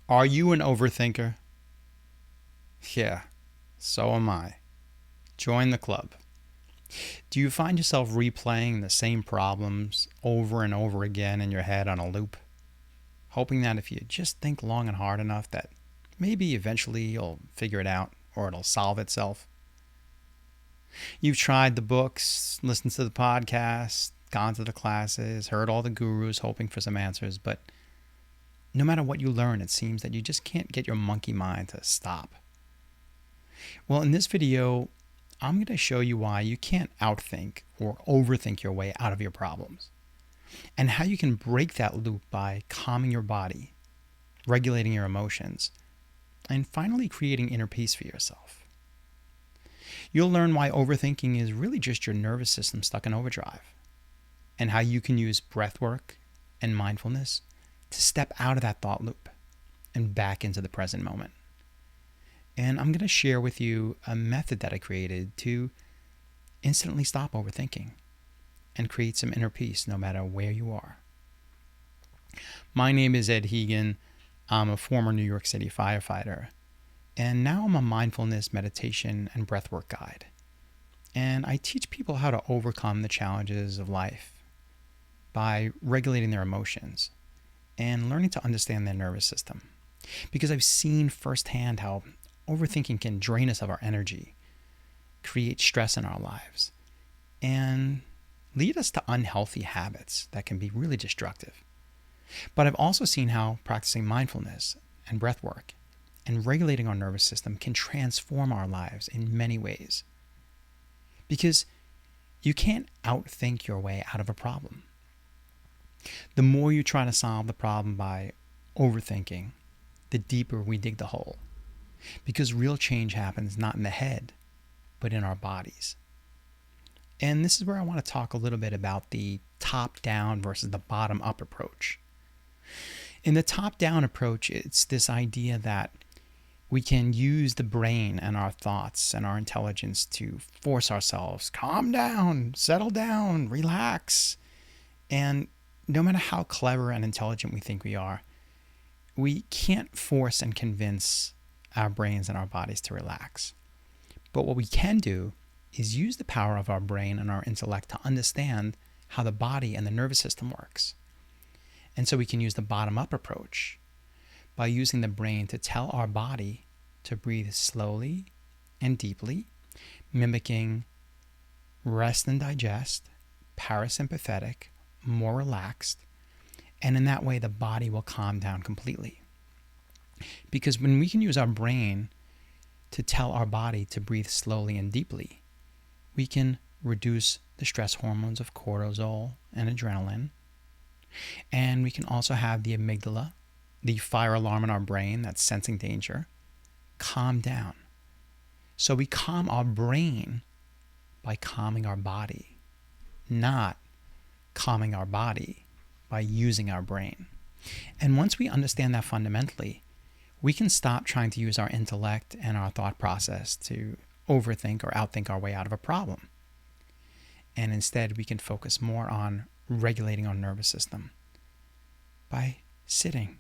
Are you an overthinker? Yeah, so am I. Join the club. Do you find yourself replaying the same problems over and over again in your head on a loop, hoping that if you just think long and hard enough that maybe eventually you'll figure it out or it'll solve itself? You've tried the books, listened to the podcasts, gone to the classes, heard all the gurus hoping for some answers, but no matter what you learn, it seems that you just can't get your monkey mind to stop. Well, in this video, I'm going to show you why you can't outthink or overthink your way out of your problems, and how you can break that loop by calming your body, regulating your emotions, and finally creating inner peace for yourself. You'll learn why overthinking is really just your nervous system stuck in overdrive, and how you can use breathwork and mindfulness to step out of that thought loop and back into the present moment. And I'm going to share with you a method that I created to instantly stop overthinking and create some inner peace no matter where you are. My name is Ed Hegan. I'm a former New York City firefighter, and now I'm a mindfulness, meditation, and breathwork guide. And I teach people how to overcome the challenges of life by regulating their emotions and learning to understand their nervous system. Because I've seen firsthand how overthinking can drain us of our energy, create stress in our lives, and lead us to unhealthy habits that can be really destructive. But I've also seen how practicing mindfulness and breath work and regulating our nervous system can transform our lives in many ways. Because you can't outthink your way out of a problem. The more you try to solve the problem by overthinking, the deeper we dig the hole. Because real change happens not in the head, but in our bodies. And this is where I want to talk a little bit about the top-down versus the bottom-up approach. In the top-down approach, it's this idea that we can use the brain and our thoughts and our intelligence to force ourselves, calm down, settle down, relax. And no matter how clever and intelligent we think we are, we can't force and convince our brains and our bodies to relax. But what we can do is use the power of our brain and our intellect to understand how the body and the nervous system works. And so we can use the bottom-up approach by using the brain to tell our body to breathe slowly and deeply, mimicking rest and digest, parasympathetic, more relaxed, and in that way the body will calm down completely. Because when we can use our brain to tell our body to breathe slowly and deeply, we can reduce the stress hormones of cortisol and adrenaline, and we can also have the amygdala, the fire alarm in our brain that's sensing danger, calm down. So we calm our brain by calming our body, not calming our body by using our brain. And once we understand that fundamentally, we can stop trying to use our intellect and our thought process to overthink or outthink our way out of a problem. And instead, we can focus more on regulating our nervous system by sitting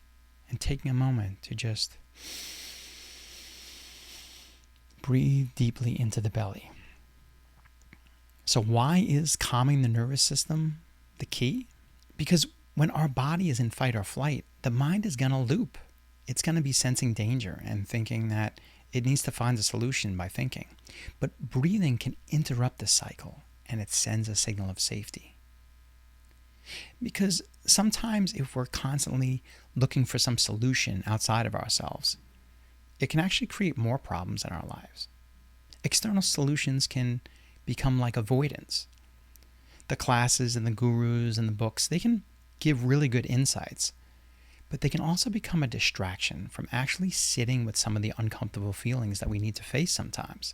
and taking a moment to just breathe deeply into the belly. So why is calming the nervous system the key? Because when our body is in fight or flight, the mind is going to loop. It's going to be sensing danger and thinking that it needs to find a solution by thinking. But breathing can interrupt this cycle, and it sends a signal of safety. Because sometimes if we're constantly looking for some solution outside of ourselves, it can actually create more problems in our lives. External solutions can become like avoidance. The classes and the gurus and the books, they can give really good insights, but they can also become a distraction from actually sitting with some of the uncomfortable feelings that we need to face sometimes.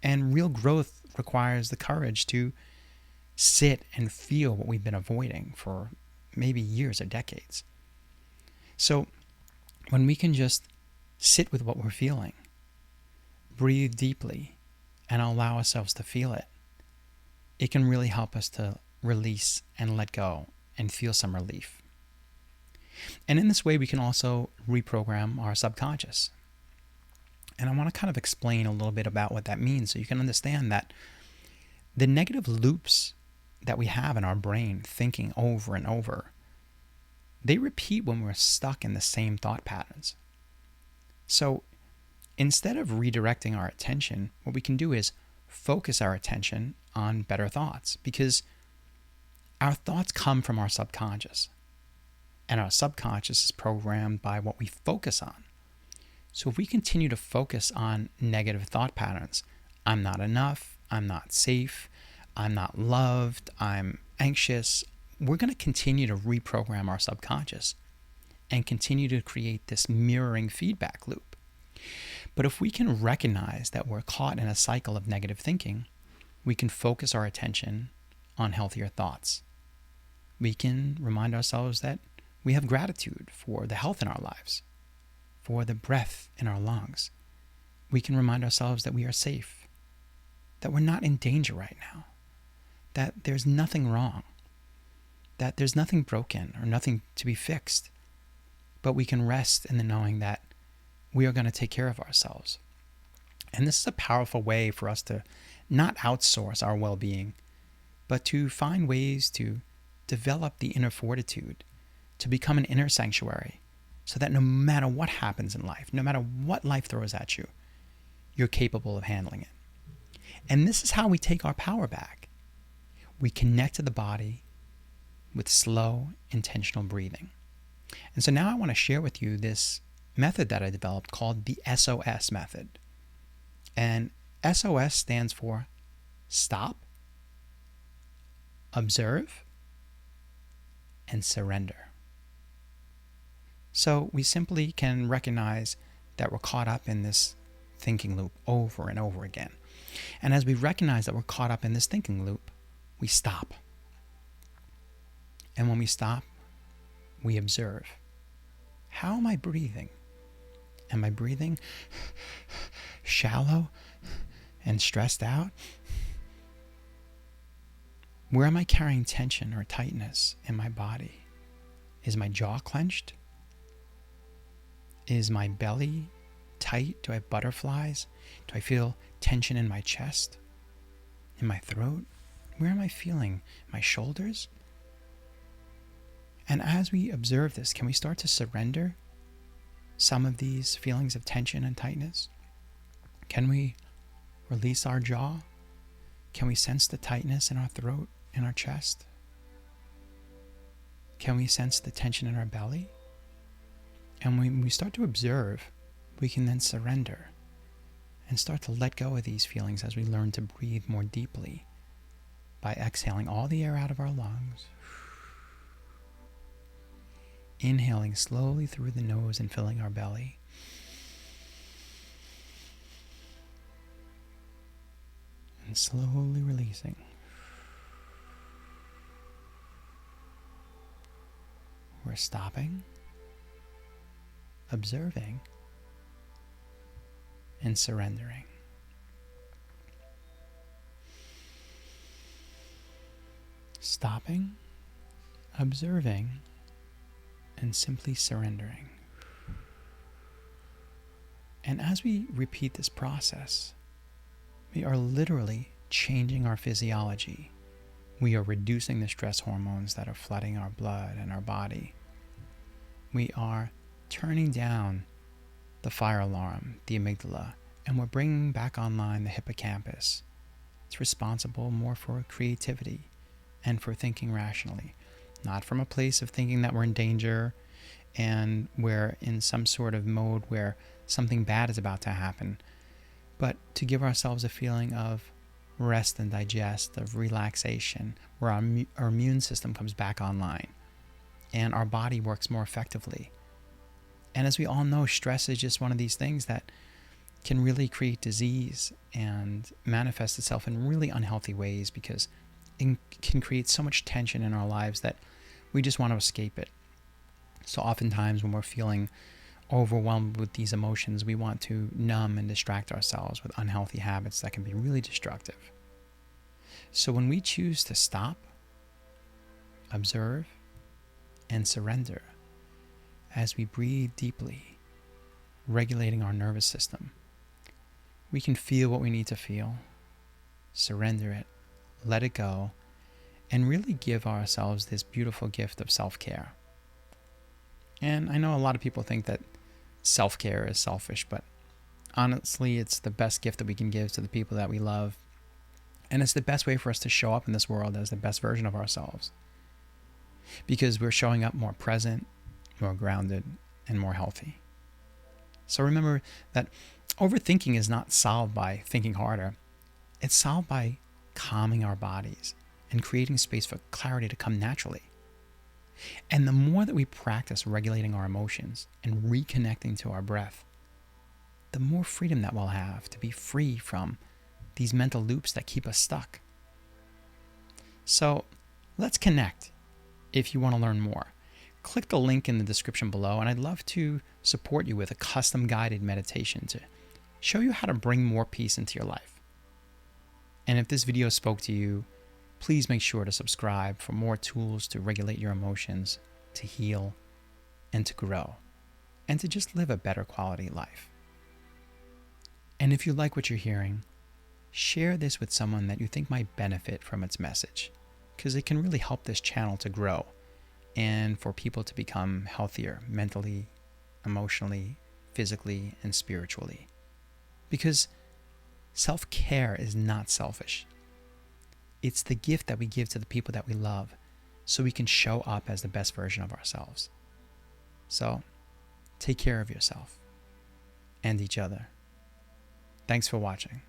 And real growth requires the courage to sit and feel what we've been avoiding for maybe years or decades. So when we can just sit with what we're feeling, breathe deeply, and allow ourselves to feel it, it can really help us to release and let go and feel some relief. And in this way, we can also reprogram our subconscious. And I want to kind of explain a little bit about what that means so you can understand that the negative loops that we have in our brain, thinking over and over, they repeat when we're stuck in the same thought patterns. So instead of redirecting our attention, what we can do is focus our attention on better thoughts, because our thoughts come from our subconscious, and our subconscious is programmed by what we focus on. So if we continue to focus on negative thought patterns, I'm not enough, I'm not safe, I'm not loved, I'm anxious, we're going to continue to reprogram our subconscious and continue to create this mirroring feedback loop. But if we can recognize that we're caught in a cycle of negative thinking, we can focus our attention on healthier thoughts. We can remind ourselves that we have gratitude for the health in our lives, for the breath in our lungs. We can remind ourselves that we are safe, that we're not in danger right now, that there's nothing wrong, that there's nothing broken or nothing to be fixed. But we can rest in the knowing that we are going to take care of ourselves. And this is a powerful way for us to not outsource our well-being, but to find ways to develop the inner fortitude, to become an inner sanctuary, so that no matter what happens in life, no matter what life throws at you, you're capable of handling it. And this is how we take our power back. We connect to the body with slow, intentional breathing. And so now I want to share with you this method that I developed called the SOS method. And SOS stands for stop, observe, and surrender. So we simply can recognize that we're caught up in this thinking loop over and over again. And as we recognize that we're caught up in this thinking loop, we stop. And when we stop, we observe. How am I breathing? Am I breathing shallow and stressed out? Where am I carrying tension or tightness in my body? Is my jaw clenched? Is my belly tight? Do I have butterflies? Do I feel tension in my chest? In my throat? Where am I feeling? My shoulders? And as we observe this, can we start to surrender some of these feelings of tension and tightness? Can we release our jaw? Can we sense the tightness in our throat, in our chest? Can we sense the tension in our belly? And when we start to observe, we can then surrender and start to let go of these feelings as we learn to breathe more deeply by exhaling all the air out of our lungs, inhaling slowly through the nose and filling our belly, and slowly releasing. We're stopping, observing, and surrendering. Stopping, observing, and simply surrendering. And as we repeat this process, we are literally changing our physiology. We are reducing the stress hormones that are flooding our blood and our body. We are turning down the fire alarm, the amygdala, and we're bringing back online the hippocampus. It's responsible more for creativity and for thinking rationally, not from a place of thinking that we're in danger and we're in some sort of mode where something bad is about to happen, but to give ourselves a feeling of rest and digest, of relaxation, where our immune system comes back online and our body works more effectively. And as we all know, stress is just one of these things that can really create disease and manifest itself in really unhealthy ways, because it can create so much tension in our lives that we just want to escape it. So oftentimes when we're feeling overwhelmed with these emotions, we want to numb and distract ourselves with unhealthy habits that can be really destructive. So when we choose to stop, observe, and surrender, as we breathe deeply, regulating our nervous system, we can feel what we need to feel, surrender it, let it go, and really give ourselves this beautiful gift of self-care. And I know a lot of people think that self-care is selfish, but honestly, it's the best gift that we can give to the people that we love. And it's the best way for us to show up in this world as the best version of ourselves. Because we're showing up more present, more grounded, and more healthy. So remember that overthinking is not solved by thinking harder. It's solved by calming our bodies and creating space for clarity to come naturally. And the more that we practice regulating our emotions and reconnecting to our breath, the more freedom that we'll have to be free from these mental loops that keep us stuck. So let's connect if you want to learn more. Click the link in the description below, and I'd love to support you with a custom guided meditation to show you how to bring more peace into your life. And if this video spoke to you, please make sure to subscribe for more tools to regulate your emotions, to heal, and to grow, and to just live a better quality life. And if you like what you're hearing, share this with someone that you think might benefit from its message, because it can really help this channel to grow and for people to become healthier mentally, emotionally, physically, and spiritually. Because self-care is not selfish. It's the gift that we give to the people that we love so we can show up as the best version of ourselves. So, take care of yourself and each other. Thanks for watching.